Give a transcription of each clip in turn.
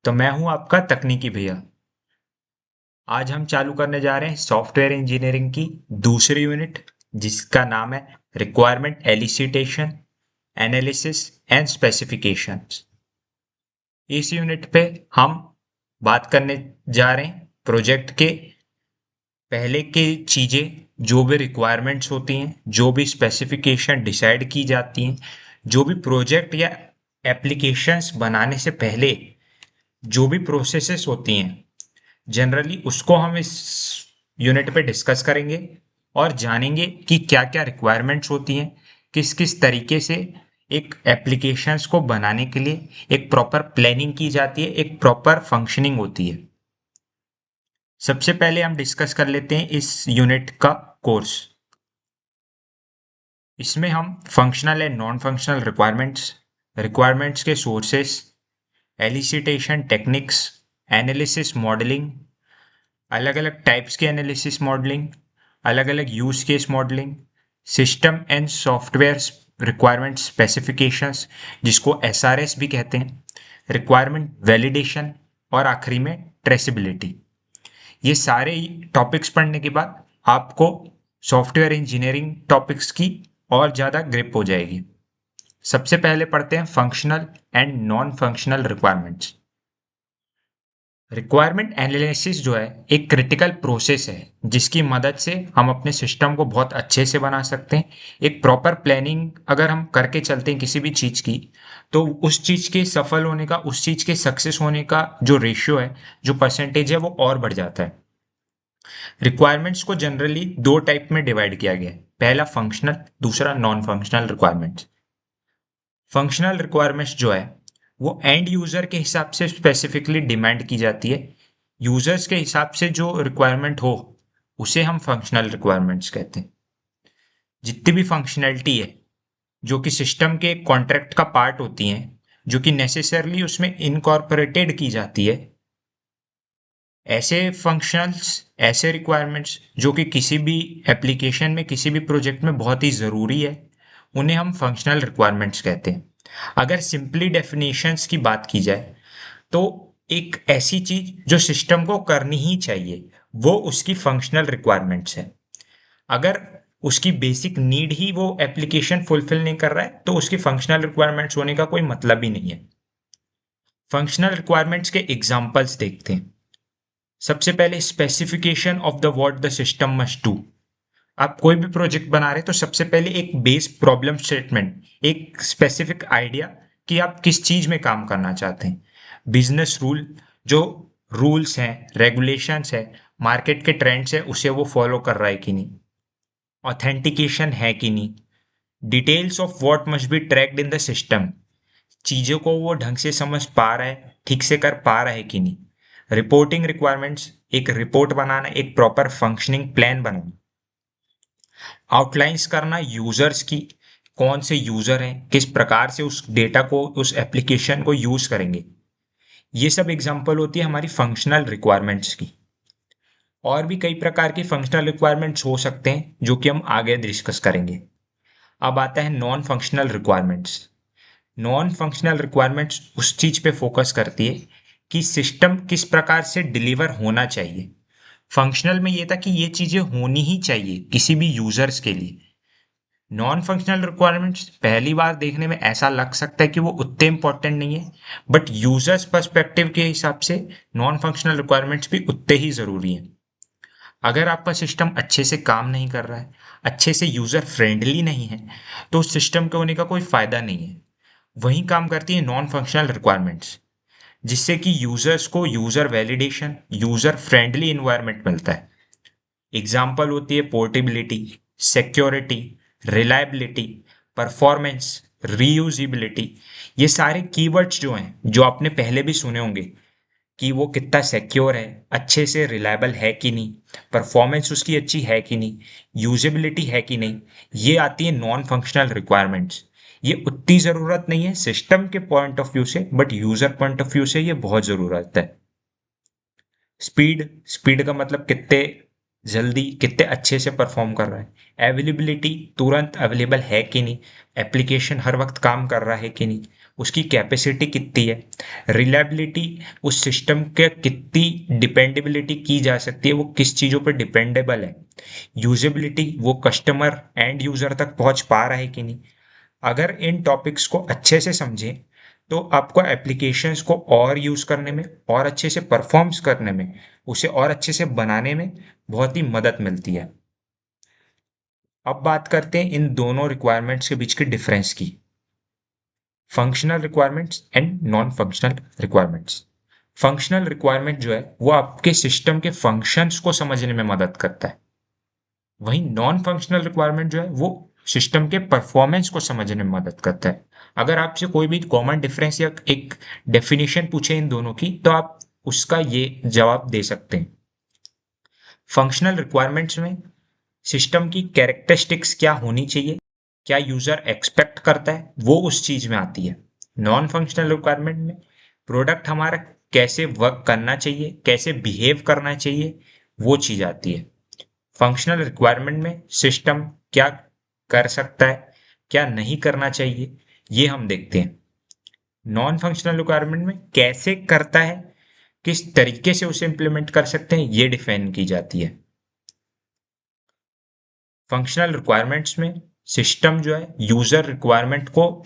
तो मैं हूं आपका तकनीकी भैया। आज हम चालू करने जा रहे हैं सॉफ्टवेयर इंजीनियरिंग की दूसरी यूनिट, जिसका नाम है requirement elicitation, analysis and specifications. इस यूनिट पे हम बात करने जा रहे हैं प्रोजेक्ट के पहले की चीज़ें, जो भी रिक्वायरमेंट्स होती हैं, जो भी स्पेसिफिकेशन डिसाइड की जाती हैं, जो भी प्रोजेक्ट या एप्लीकेशंस बनाने से पहले जो भी प्रोसेसेस होती हैं, जनरली उसको हम इस यूनिट पे डिस्कस करेंगे और जानेंगे कि क्या क्या रिक्वायरमेंट्स होती हैं, किस किस तरीके से एक एप्लीकेशंस को बनाने के लिए एक प्रॉपर प्लानिंग की जाती है, एक प्रॉपर फंक्शनिंग होती है। सबसे पहले हम डिस्कस कर लेते हैं इस यूनिट का कोर्स। इसमें हम functional and non functional requirements के sources, elicitation techniques, analysis modelling, अलग अलग टाइप्स के एनालिसिस मॉडलिंग, अलग अलग use case modelling, system and software requirement specifications, जिसको एसआरएस भी कहते हैं, रिक्वायरमेंट वैलिडेशन, और आखिरी में ट्रेसिबिलिटी। ये सारे टॉपिक्स पढ़ने के बाद आपको सॉफ्टवेयर इंजीनियरिंग टॉपिक्स की और ज़्यादा ग्रिप हो जाएगी। सबसे पहले पढ़ते हैं functional and non functional requirements. Requirement analysis जो है एक क्रिटिकल प्रोसेस है, जिसकी मदद से हम अपने सिस्टम को बहुत अच्छे से बना सकते हैं। एक प्रॉपर प्लानिंग अगर हम करके चलते हैं किसी भी चीज़ की, तो उस चीज़ के सफल होने का, उस चीज़ के सक्सेस होने का जो रेशियो है, जो परसेंटेज है, वो और बढ़ जाता है। रिक्वायरमेंट्स को जनरली दो टाइप में डिवाइड किया गया है, पहला फंक्शनल, दूसरा non functional requirements. Functional requirements जो है वो एंड यूजर के हिसाब से स्पेसिफिकली डिमांड की जाती है। यूजर्स के हिसाब से जो रिक्वायरमेंट हो उसे हम फंक्शनल रिक्वायरमेंट्स कहते हैं। जितनी भी फंक्शनैलिटी है जो कि सिस्टम के कॉन्ट्रैक्ट का पार्ट होती हैं, जो कि नेसेसरली उसमें इनकॉर्पोरेटेड की जाती है, ऐसे फंक्शनल्स, ऐसे रिक्वायरमेंट्स जो कि किसी भी एप्लीकेशन में, किसी भी प्रोजेक्ट में बहुत ही ज़रूरी है, उन्हें हम फंक्शनल रिक्वायरमेंट्स कहते हैं। अगर सिंपली डेफिनेशंस की बात की जाए तो एक ऐसी चीज जो सिस्टम को करनी ही चाहिए, वो उसकी फंक्शनल रिक्वायरमेंट्स है। अगर उसकी बेसिक नीड ही वो एप्लीकेशन फुलफिल नहीं कर रहा है, तो उसकी फंक्शनल रिक्वायरमेंट्स होने का कोई मतलब ही नहीं है। फंक्शनल रिक्वायरमेंट्स के एग्जांपल्स देखते हैं। सबसे पहले specification of the what the system must do. आप कोई भी प्रोजेक्ट बना रहे हैं तो सबसे पहले एक बेस प्रॉब्लम स्टेटमेंट, एक स्पेसिफिक आइडिया कि आप किस चीज में काम करना चाहते हैं। बिजनेस रूल, जो रूल्स हैं, रेगुलेशंस है, मार्केट के ट्रेंड्स है, उसे वो फॉलो कर रहा है कि नहीं। ऑथेंटिकेशन है कि नहीं। Details of what must be tracked in the system, चीज़ों को वो ढंग से समझ पा रहा है, ठीक से कर पा रहा है कि नहीं। रिपोर्टिंग रिक्वायरमेंट्स, एक रिपोर्ट बनाना, एक प्रॉपर फंक्शनिंग प्लान बनाना। आउटलाइंस करना यूजर्स की, कौन से यूजर हैं, किस प्रकार से उस डेटा को, उस एप्लीकेशन को यूज करेंगे। ये सब एग्जांपल होती है हमारी फंक्शनल रिक्वायरमेंट्स की। और भी कई प्रकार की फंक्शनल रिक्वायरमेंट्स हो सकते हैं जो कि हम आगे डिस्कस करेंगे। अब आता है non functional requirements. Non functional requirements उस चीज पे फोकस करती है कि सिस्टम किस प्रकार से डिलीवर होना चाहिए। फंक्शनल में ये था कि ये चीजें होनी ही चाहिए किसी भी यूजर्स के लिए। नॉन फंक्शनल रिक्वायरमेंट्स पहली बार देखने में ऐसा लग सकता है कि वो उतने इंपॉर्टेंट नहीं है, बट यूजर्स पर्सपेक्टिव के हिसाब से नॉन फंक्शनल रिक्वायरमेंट्स भी उतने ही जरूरी हैं। अगर आपका सिस्टम अच्छे से काम नहीं कर रहा है, अच्छे से यूजर फ्रेंडली नहीं है, तो उस सिस्टम के होने का कोई फायदा नहीं है। वही काम करती है नॉन फंक्शनल रिक्वायरमेंट्स, जिससे कि यूजर्स को user validation, user friendly environment मिलता है। एग्जाम्पल होती है portability, security, reliability, performance, reusability. ये सारे कीवर्ड्स जो हैं, जो आपने पहले भी सुने होंगे कि वो कितना सिक्योर है, अच्छे से रिलायबल है कि नहीं, परफॉर्मेंस उसकी अच्छी है कि नहीं, यूजेबिलिटी है कि नहीं, ये आती है नॉन फंक्शनल रिक्वायरमेंट्स। ये उतनी ज़रूरत नहीं है सिस्टम के पॉइंट ऑफ व्यू से, but user point of view से ये बहुत ज़रूरत है। स्पीड, स्पीड का मतलब कितने जल्दी कितने अच्छे से परफॉर्म कर रहा है, अवेलेबिलिटी तुरंत अवेलेबल है कि नहीं, एप्लीकेशन हर वक्त काम कर रहा है कि नहीं, उसकी कैपेसिटी कितनी है, रिलायबिलिटी उस सिस्टम के कितनी डिपेंडेबिलिटी की जा सकती है, वो किस चीज़ों पर डिपेंडेबल है, यूजेबिलिटी वो कस्टमर एंड यूज़र तक पहुंच पा रहा है कि नहीं। अगर इन टॉपिक्स को अच्छे से समझें तो आपको एप्लीकेशंस को और यूज़ करने में और अच्छे से परफॉर्म्स करने में, उसे और अच्छे से बनाने में बहुत ही मदद मिलती है। अब बात करते हैं इन दोनों रिक्वायरमेंट्स के बीच के डिफरेंस की, functional requirements and non functional requirements. Functional requirement जो है वो आपके सिस्टम के फंक्शंस को समझने में मदद करता है, वहीं नॉन फंक्शनल रिक्वायरमेंट जो है वो सिस्टम के परफॉर्मेंस को समझने में मदद करता है। अगर आपसे कोई भी कॉमन डिफरेंस या एक डेफिनेशन पूछे इन दोनों की तो आप उसका ये जवाब दे सकते हैं। फंक्शनल रिक्वायरमेंट्स में सिस्टम की कैरेक्टरिस्टिक्स क्या होनी चाहिए, क्या यूजर एक्सपेक्ट करता है, वो उस चीज में आती है। नॉन फंक्शनल रिक्वायरमेंट में प्रोडक्ट हमारा कैसे वर्क करना चाहिए, कैसे बिहेव करना चाहिए, वो चीज आती है। फंक्शनल रिक्वायरमेंट में सिस्टम क्या कर सकता है, क्या नहीं करना चाहिए, ये हम देखते हैं। नॉन फंक्शनल रिक्वायरमेंट में कैसे करता है, किस तरीके से उसे इंप्लीमेंट कर सकते हैं, ये डिफाइन की जाती है। फंक्शनल रिक्वायरमेंट्स में सिस्टम जो है यूजर रिक्वायरमेंट को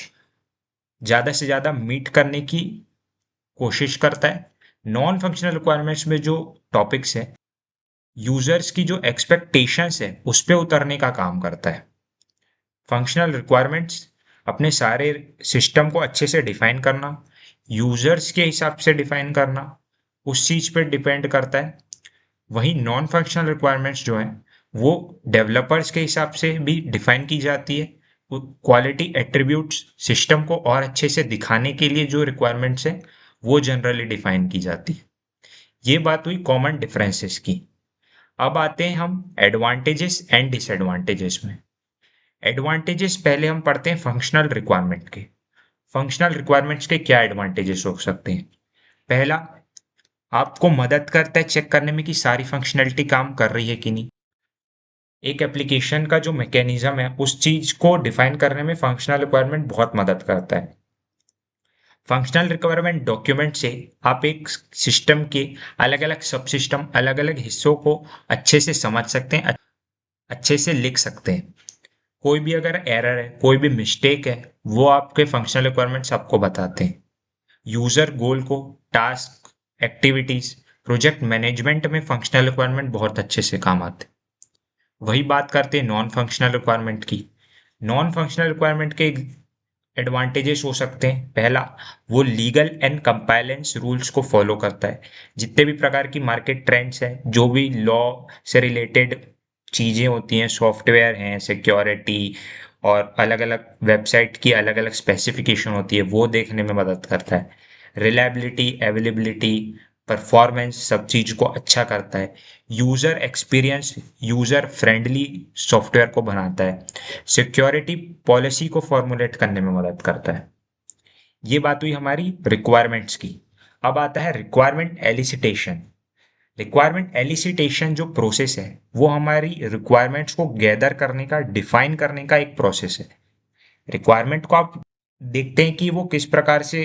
ज़्यादा से ज़्यादा मीट करने की कोशिश करता है। नॉन फंक्शनल रिक्वायरमेंट्स में जो टॉपिक्स है यूजर्स की जो एक्सपेक्टेशंस है उस पर उतरने का काम करता है। फंक्शनल रिक्वायरमेंट्स अपने सारे सिस्टम को अच्छे से डिफाइन करना, यूजर्स के हिसाब से डिफाइन करना, उस चीज़ पर डिपेंड करता है। वहीं नॉन फंक्शनल रिक्वायरमेंट्स जो हैं वो डेवलपर्स के हिसाब से भी डिफाइन की जाती है। क्वालिटी एट्रीब्यूट्स सिस्टम को और अच्छे से दिखाने के लिए जो रिक्वायरमेंट्स हैं वो जनरली डिफाइन की जाती है। ये बात हुई कॉमन डिफरेंसेस की। अब आते हैं हम एडवांटेजेस एंड डिसएडवांटेजेस में। एडवांटेजेस पहले हम पढ़ते हैं फंक्शनल रिक्वायरमेंट के। फंक्शनल रिक्वायरमेंट्स के क्या एडवांटेजेस हो सकते हैं। पहला, आपको मदद करता है चेक करने में कि सारी फंक्शनैलिटी काम कर रही है कि नहीं। एक एप्लीकेशन का जो मैकेनिज्म है उस चीज को डिफाइन करने में फंक्शनल रिक्वायरमेंट बहुत मदद करता है। फंक्शनल रिक्वायरमेंट डॉक्यूमेंट से आप एक सिस्टम के अलग अलग सब सिस्टम, अलग अलग हिस्सों को अच्छे से समझ सकते हैं, अच्छे से लिख सकते हैं। कोई भी अगर एरर है, कोई भी मिस्टेक है, वो आपके फंक्शनल रिक्वायरमेंट्स आपको बताते हैं। यूजर गोल को, टास्क, एक्टिविटीज, प्रोजेक्ट मैनेजमेंट में फंक्शनल रिक्वायरमेंट बहुत अच्छे से काम आते हैं। वही बात करते हैं नॉन फंक्शनल रिक्वायरमेंट की। नॉन फंक्शनल रिक्वायरमेंट के एडवांटेजेस हो सकते हैं। पहला, वो लीगल एंड कंप्लायंस रूल्स को फॉलो करता है। जितने भी प्रकार की मार्केट ट्रेंड्स हैं, जो भी लॉ से रिलेटेड चीज़ें होती हैं, सॉफ्टवेयर हैं, सिक्योरिटी और अलग अलग वेबसाइट की अलग अलग स्पेसिफिकेशन होती है, वो देखने में मदद करता है। रिलायबिलिटी, अवेलेबिलिटी, परफॉर्मेंस सब चीज़ को अच्छा करता है। User experience, user friendly software को बनाता है। सिक्योरिटी पॉलिसी को फॉर्मुलेट करने में मदद करता है। ये बात हुई हमारी रिक्वायरमेंट्स की। अब आता है रिक्वायरमेंट एलिसिटेशन। रिक्वायरमेंट एलिसिटेशन जो प्रोसेस है वो हमारी रिक्वायरमेंट्स को गैदर करने का, डिफाइन करने का एक प्रोसेस है। रिक्वायरमेंट को आप देखते हैं कि वो किस प्रकार से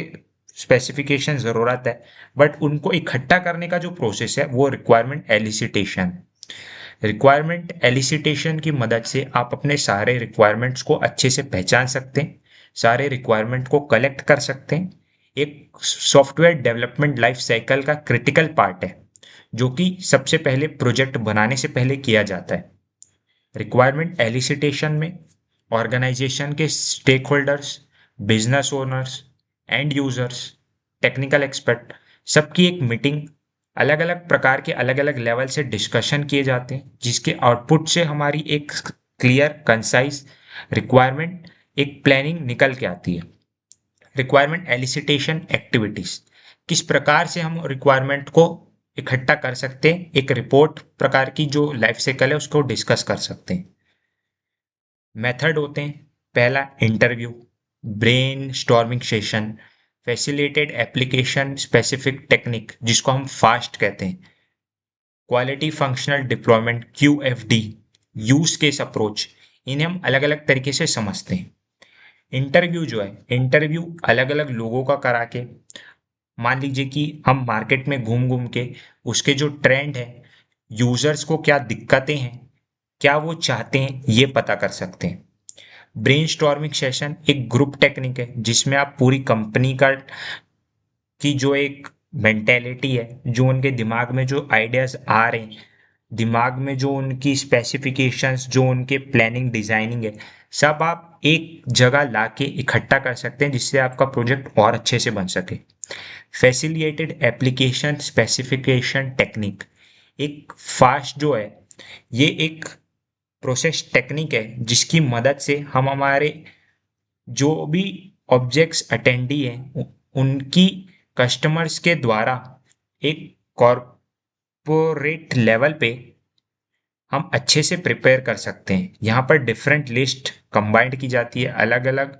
स्पेसिफिकेशन ज़रूरत है, बट उनको इकट्ठा करने का जो प्रोसेस है वो रिक्वायरमेंट एलिसिटेशन है। रिक्वायरमेंट एलिसिटेशन की मदद से आप अपने सारे रिक्वायरमेंट्स को अच्छे से पहचान सकते हैं, सारे रिक्वायरमेंट को कलेक्ट कर सकते हैं। एक सॉफ्टवेयर डेवलपमेंट लाइफ साइकिल का क्रिटिकल पार्ट है जो कि सबसे पहले प्रोजेक्ट बनाने से पहले किया जाता है। रिक्वायरमेंट एलिसिटेशन में ऑर्गेनाइजेशन के stakeholders, business owners, and users, technical expert, सबकी एक मीटिंग, अलग अलग प्रकार के अलग अलग लेवल से डिस्कशन किए जाते हैं जिसके आउटपुट से हमारी एक क्लियर कंसाइज रिक्वायरमेंट, एक प्लानिंग निकल के आती है। रिक्वायरमेंट एलिसिटेशन एक्टिविटीज, किस प्रकार से हम रिक्वायरमेंट को इकट्ठा कर सकते हैं, एक रिपोर्ट प्रकार की जो लाइफ साइकिल है उसको डिस्कस कर सकते हैं। मेथड होते हैं, पहला interview, brain storming session, facilitated application specific technique जिसको हम फास्ट कहते हैं। Quality functional deployment QFD, use case approach, इन्हें हम अलग अलग तरीके से समझते हैं। इंटरव्यू जो है, इंटरव्यू अलग अलग लोगों का करा के, मान लीजिए कि हम मार्केट में घूम घूम के उसके जो ट्रेंड है, यूजर्स को क्या दिक्कतें हैं, क्या वो चाहते हैं, ये पता कर सकते हैं। ब्रेनस्टॉर्मिंग सेशन एक ग्रुप टेक्निक है जिसमें आप पूरी कंपनी का की जो एक मेंटेलिटी है, जो उनके दिमाग में जो आइडियाज आ रहे हैं, दिमाग में जो उनकी स्पेसिफिकेशंस, जो उनके प्लानिंग डिजाइनिंग है, सब आप एक जगह लाके इकट्ठा कर सकते हैं जिससे आपका प्रोजेक्ट और अच्छे से बन सके। फैसिलिटेटेड एप्लीकेशन स्पेसिफिकेशन टेक्निक एक फास्ट जो है, ये एक प्रोसेस टेक्निक है जिसकी मदद से हम हमारे जो भी ऑब्जेक्ट्स अटेंडी हैं उनकी कस्टमर्स के द्वारा एक कॉरपोरेट लेवल पे हम अच्छे से प्रिपेयर कर सकते हैं। यहाँ पर डिफरेंट लिस्ट कंबाइंड की जाती है, अलग अलग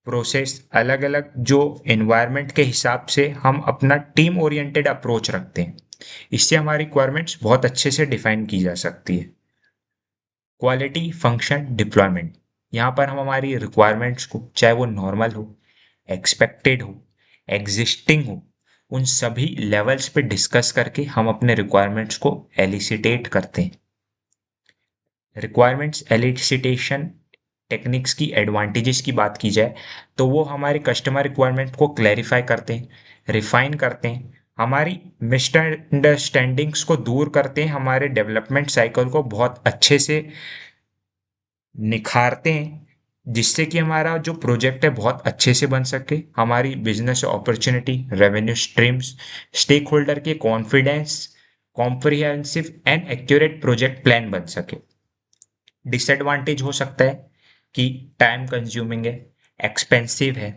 प्रोसेस, अलग अलग जो एनवायरनमेंट के हिसाब से हम अपना टीम ओरिएंटेड अप्रोच रखते हैं। इससे हमारी रिक्वायरमेंट्स बहुत अच्छे से डिफाइन की जा सकती है। क्वालिटी फंक्शन डिप्लॉयमेंट, यहाँ पर हम हमारी रिक्वायरमेंट्स को, चाहे वो नॉर्मल हो, एक्सपेक्टेड हो, एग्जिस्टिंग हो, उन सभी लेवल्स पे डिस्कस करके हम अपने रिक्वायरमेंट्स को एलिसिटेट करते हैं। रिक्वायरमेंट्स एलिसिटेशन टेक्निक्स की एडवांटेजेस की बात की जाए तो वो हमारे कस्टमर रिक्वायरमेंट को क्लैरिफाई करते हैं, रिफाइन करते हैं, हमारी मिसअंडरस्टैंडिंग्स को दूर करते हैं, हमारे डेवलपमेंट साइकिल को बहुत अच्छे से निखारते हैं, जिससे कि हमारा जो प्रोजेक्ट है बहुत अच्छे से बन सके, हमारी business opportunity, revenue streams, stakeholder के confidence, comprehensive and accurate project plan बन सके। डिसएडवांटेज हो सकता है कि टाइम कंज्यूमिंग है, एक्सपेंसिव है,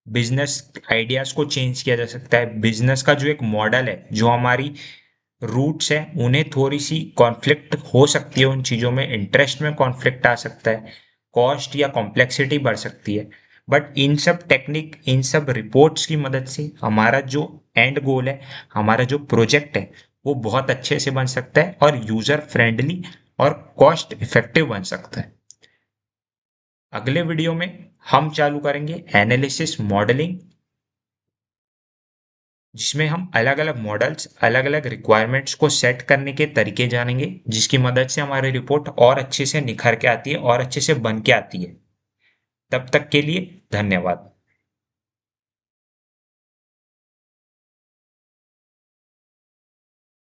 बिजनेस आइडियाज को चेंज किया जा सकता है, बिजनेस का जो एक मॉडल है, जो हमारी रूट्स है, उन्हें थोड़ी सी कॉन्फ्लिक्ट हो सकती है, उन चीज़ों में इंटरेस्ट में कॉन्फ्लिक्ट आ सकता है, कॉस्ट या कॉम्प्लेक्सिटी बढ़ सकती है। बट इन सब टेक्निक, इन सब रिपोर्ट्स की मदद से हमारा जो एंड गोल है, हमारा जो प्रोजेक्ट है, वो बहुत अच्छे से बन सकता है और यूजर फ्रेंडली और कॉस्ट इफेक्टिव बन सकता है। अगले वीडियो में हम चालू करेंगे एनालिसिस मॉडलिंग, जिसमें हम अलग अलग मॉडल्स, अलग अलग रिक्वायरमेंट्स को सेट करने के तरीके जानेंगे, जिसकी मदद से हमारी रिपोर्ट और अच्छे से निखर के आती है और अच्छे से बन के आती है। तब तक के लिए धन्यवाद।